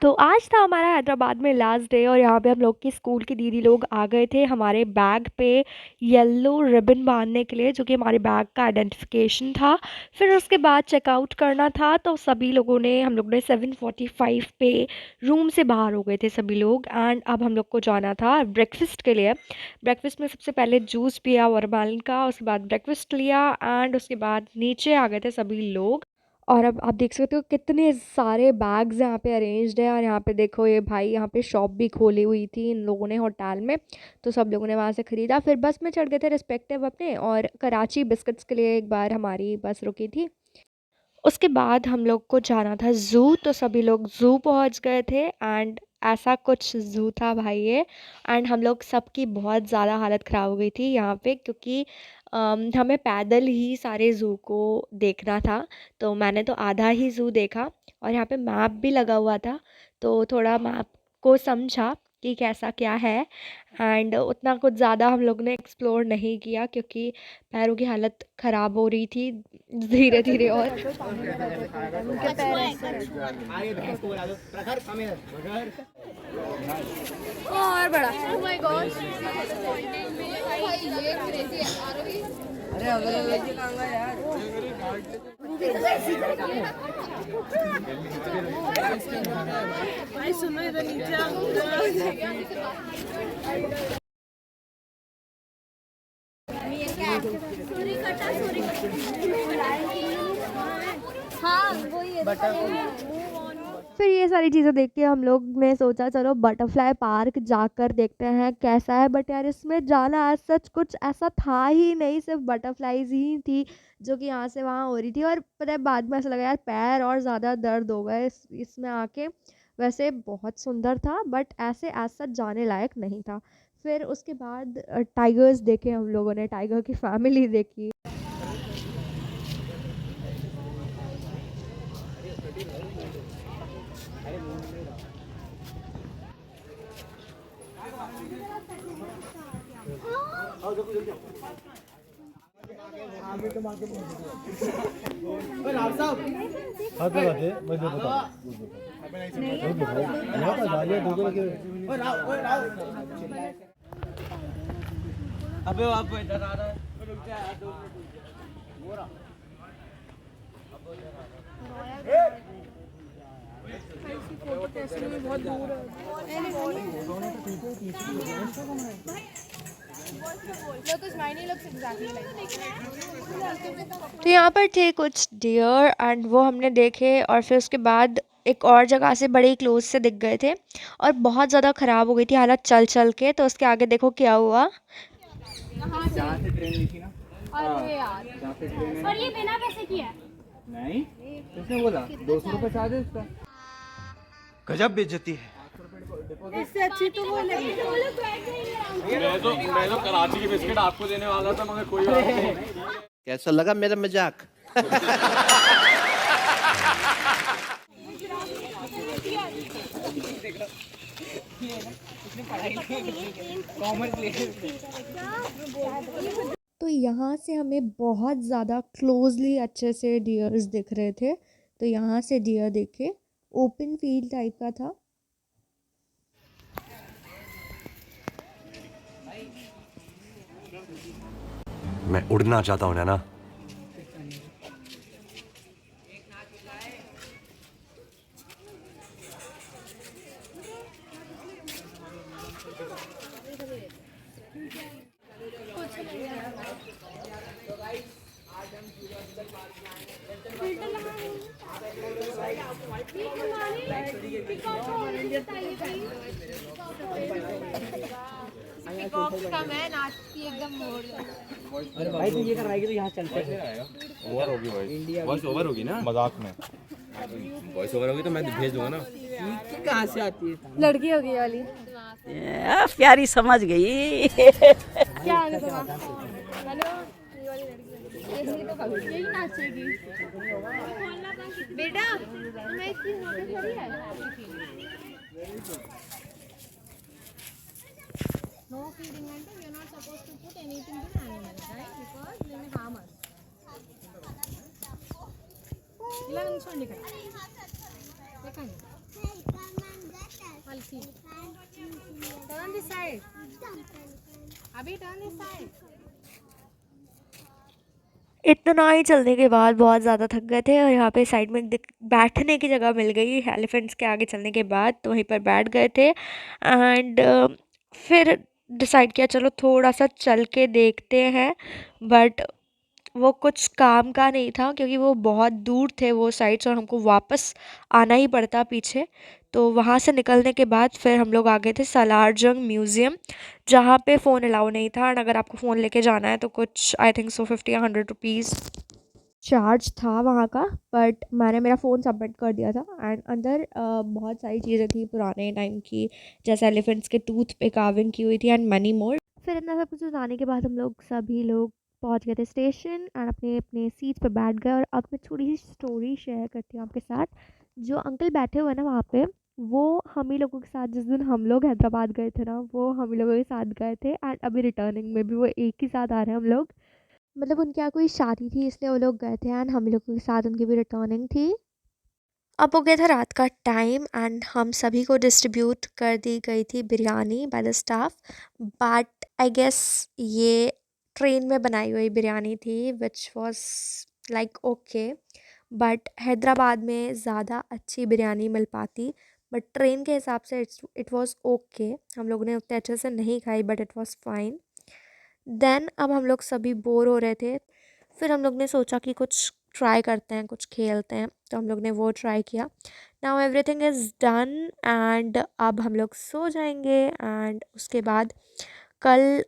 तो आज था हमारा हैदराबाद में लास्ट डे और यहाँ पे हम लोग की स्कूल की दीदी लोग आ गए थे हमारे बैग पे येलो रिबन बांधने के लिए, जो कि हमारे बैग का आइडेंटिफिकेशन था। फिर उसके बाद चेकआउट करना था, तो सभी लोगों ने हम लोग ने 7:45 पे रूम से बाहर हो गए थे सभी लोग। एंड अब हम लोग को जाना था ब्रेकफास्ट के लिए। ब्रेकफास्ट में सबसे पहले जूस पिया वाटरमेलन का, उसके बाद ब्रेकफास्ट लिया एंड उसके बाद नीचे आ गए थे सभी लोग। और अब आप देख सकते हो कितने सारे बैग्स यहाँ पे अरेंज्ड है। और यहाँ पे देखो ये भाई यहाँ पे शॉप भी खोली हुई थी इन लोगों ने होटल में, तो सब लोगों ने वहाँ से ख़रीदा। फिर बस में चढ़ गए थे रिस्पेक्टिव अपने, और कराची बिस्किट्स के लिए एक बार हमारी बस रुकी थी। उसके बाद हम लोग को जाना था ज़ू, तो सभी लोग ज़ू पहुंच गए थे। एंड ऐसा कुछ ज़ू था भाई ये। एंड हम लोग सबकी बहुत ज़्यादा हालत ख़राब हो गई थी यहाँ पे, क्योंकि हमें पैदल ही सारे ज़ू को देखना था। तो मैंने तो आधा ही ज़ू देखा, और यहाँ पे मैप भी लगा हुआ था, तो थोड़ा मैप को समझा कि कैसा क्या है। एंड उतना कुछ ज़्यादा हम लोग ने एक्सप्लोर नहीं किया, क्योंकि पैरों की हालत ख़राब हो रही थी धीरे धीरे। और उनके पैर ऐसे और बड़ा। Oh my God! अरे अगर यार भाई सुनो इधर नीचे हाँ वही है। फिर ये सारी चीज़ें देख के हम लोग ने सोचा चलो बटरफ्लाई पार्क जाकर देखते हैं कैसा है। बट यार इसमें जाना आज सच कुछ ऐसा था ही नहीं, सिर्फ बटरफ्लाईज ही थी जो कि यहाँ से वहाँ हो रही थी। और पता है बाद में ऐसा लगा यार पैर और ज़्यादा दर्द हो गए इसमें आके। वैसे बहुत सुंदर था बट ऐसे आज सच जाने लायक नहीं था। फिर उसके बाद टाइगर्स देखे हम लोगों ने, टाइगर की फैमिली देखी। अबे आप इधर आ रहा है। रुक जा यार, बहुत दूर तो यहाँ पर थे कुछ डियर एंड वो हमने देखे। और फिर उसके बाद एक और जगह से बड़े क्लोज से दिख गए थे, और बहुत ज़्यादा ख़राब हो गई थी हालत चल चल के। तो उसके आगे देखो क्या हुआ। जहाँ से ट्रेन लिखी ना। अरे यार जहाँ से ट्रेन है। और ये बिना पैसे की है। नहीं किसने बोला 200 रुपये चार्ज है इसका। गजब बेइज्जती है। इससे अच्छी तो वो लगी। मैं तो कराची की बिस्किट आपको देने वाला था, मगर कोई बात नहीं। कैसा लगा मेरा मजाक? तो यहाँ से हमें बहुत ज़्यादा क्लोजली अच्छे से डियर्स दिख रहे थे। तो यहाँ से डियर देखे, ओपन फील्ड टाइप का था। मैं उड़ना चाहता हूँ ना। अरे भाई तू ये करवाएगी तो यहाँ चलते हैं। ओवर होगी वॉइस, वॉइस ओवर होगी ना मजाक में। वॉइस ओवर होगी तो मैं भेज दूंगा ना। कहाँ से आती है लड़की होगी वाली। प्यारी समझ गई। क्या आगे तो हेलो, ये वाली लड़की तो कभी यही नाचेगी बेटा। मैं इसकी नोटिस करी है। No feeding and we are not supposed to put anything to the animal, right? Because they may harm us. ఇలా నుంచోండి ఇక్కడ. ఎక్కండి. अभी टर्न इस साइड। इतना ही चलने के बाद बहुत ज़्यादा थक गए थे और यहाँ पे साइड में बैठने की जगह मिल गई एलिफेंट्स के आगे चलने के बाद, तो वहीं पर बैठ गए थे। एंड फिर डिसाइड किया चलो थोड़ा सा चल के देखते हैं, बट वो कुछ काम का नहीं था क्योंकि वो बहुत दूर थे वो साइट्स और हमको वापस आना ही पड़ता पीछे। तो वहाँ से निकलने के बाद फिर हम लोग आ गए थे सलारजंग म्यूज़ियम, जहाँ पे फ़ोन अलाउ नहीं था। एंड अगर आपको फ़ोन लेके जाना है तो कुछ आई थिंक सो 50 या 100 रुपीज़ चार्ज था वहाँ का। बट मैंने मेरा फ़ोन सबमिट कर दिया था। एंड अंदर बहुत सारी चीज़ें थी पुराने टाइम की, जैसे एलिफेंट्स के टूथ पे कार्विंग की हुई थी एंड मनी मोर। फिर इतना सब कुछ जाने के बाद हम लोग सभी लोग पहुंच गए थे स्टेशन एंड अपने अपने सीट पर बैठ गए। और अब मैं थोड़ी सी स्टोरी शेयर करती हूँ आपके साथ। जो अंकल बैठे हुए हैं ना वहाँ पे, वो हम ही लोगों के साथ जिस दिन हम लोग हैदराबाद गए थे ना, वो हम ही लोगों के साथ गए थे। एंड अभी रिटर्निंग में भी वो एक ही साथ आ रहे हैं हम लोग। मतलब उनके यहाँ कोई शादी थी इसलिए वो लोग गए थे एंड हम ही लोगों के साथ उनकी भी रिटर्निंग थी। अब हो गया था रात का टाइम एंड हम सभी को डिस्ट्रीब्यूट कर दी गई थी biryani by the staff. But I guess ये ट्रेन में बनाई हुई बिरयानी थी which was like okay. But Hyderabad में ज़्यादा अच्छी बिरयानी मिल पाती, बट ट्रेन के हिसाब से इट वॉज ओके। हम लोगों ने उतने अच्छे से नहीं खाई but it was fine. Then अब हम लोग सभी बोर हो रहे थे, फिर हम लोग ने सोचा कि कुछ ट्राई करते हैं, कुछ खेलते हैं। तो हम लोग ने वो ट्राई किया। Now everything is done and अब हम लोग सो जाएंगे। एंड उसके बाद कल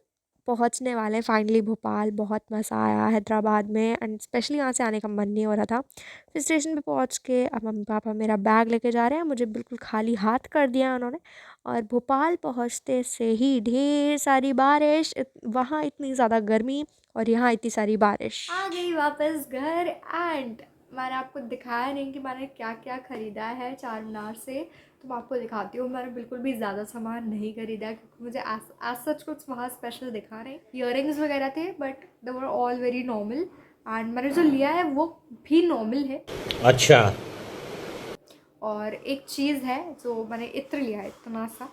पहुंचने वाले हैं फाइनली भोपाल। बहुत मज़ा आया हैदराबाद में एंड स्पेशली यहाँ से आने का मन नहीं हो रहा था। फिर स्टेशन पे पहुंच के अब मम्मी पापा मेरा बैग लेके जा रहे हैं, मुझे बिल्कुल खाली हाथ कर दिया उन्होंने। और भोपाल पहुंचते से ही ढेर सारी बारिश, वहाँ इतनी ज़्यादा गर्मी और यहाँ इतनी सारी बारिश। आ गई वापस घर एंड मैंने आपको दिखाया नहीं कि मैंने क्या क्या ख़रीदा है चार मीनार से, तो मैं आपको दिखाती हूँ। मैंने बिल्कुल भी ज़्यादा सामान नहीं खरीदा क्योंकि मुझे एज सच कुछ वहाँ स्पेशल दिखा नहीं। ईयरिंग्स वगैरह थे but they were all very normal and मैंने जो लिया है वो भी नॉर्मल है। अच्छा। और एक चीज़ है जो मैंने इत्र लिया है इतना सा,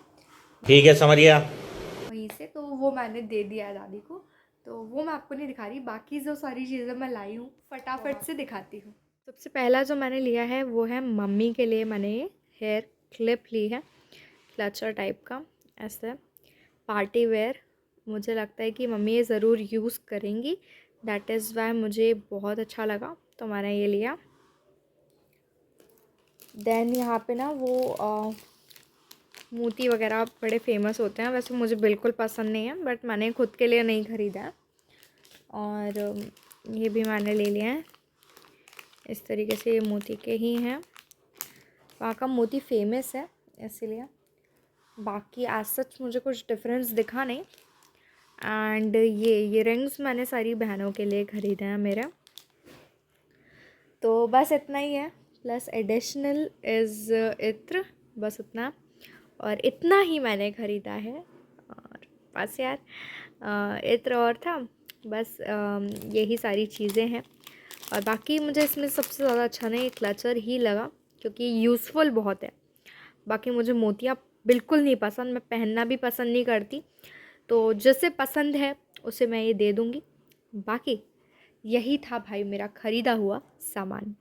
ठीक है समझ गया। वहीं से, तो वो मैंने दे दिया है दादी को, तो वो मैं आपको नहीं दिखा रही। बाकी जो सारी चीज़ें मैं लाई हूँ फटाफट से दिखाती हूँ। सबसे पहला जो मैंने लिया है वो है मम्मी के लिए। मैंने हेयर क्लिप ली है क्लचर टाइप का, ऐसे पार्टी वेयर। मुझे लगता है कि मम्मी ये ज़रूर यूज़ करेंगी, दैट इज़ वाई मुझे बहुत अच्छा लगा तो मैंने ये लिया। देन यहाँ पे ना वो मोती वगैरह बड़े फेमस होते हैं, वैसे मुझे बिल्कुल पसंद नहीं है बट मैंने खुद के लिए नहीं ख़रीदा है। और ये भी मैंने ले लिया है इस तरीके से, ये मोती के ही हैं, वहाँ का मोती फेमस है इसीलिए। बाकी एज सच मुझे कुछ डिफरेंस दिखा नहीं। एंड ये रिंग्स मैंने सारी बहनों के लिए ख़रीदे हैं मेरे। तो बस इतना ही है, प्लस एडिशनल इज़ इत्र, बस उतना। और इतना ही मैंने ख़रीदा है। और बस यार इत्र और था बस, यही सारी चीज़ें हैं। और बाकी मुझे इसमें सबसे ज़्यादा अच्छा नहीं क्लचर ही लगा क्योंकि यूज़फुल बहुत है। बाकी मुझे मोतियाँ बिल्कुल नहीं पसंद, मैं पहनना भी पसंद नहीं करती। तो जिसे पसंद है उसे मैं ये दे दूँगी। बाकी यही था भाई मेरा ख़रीदा हुआ सामान।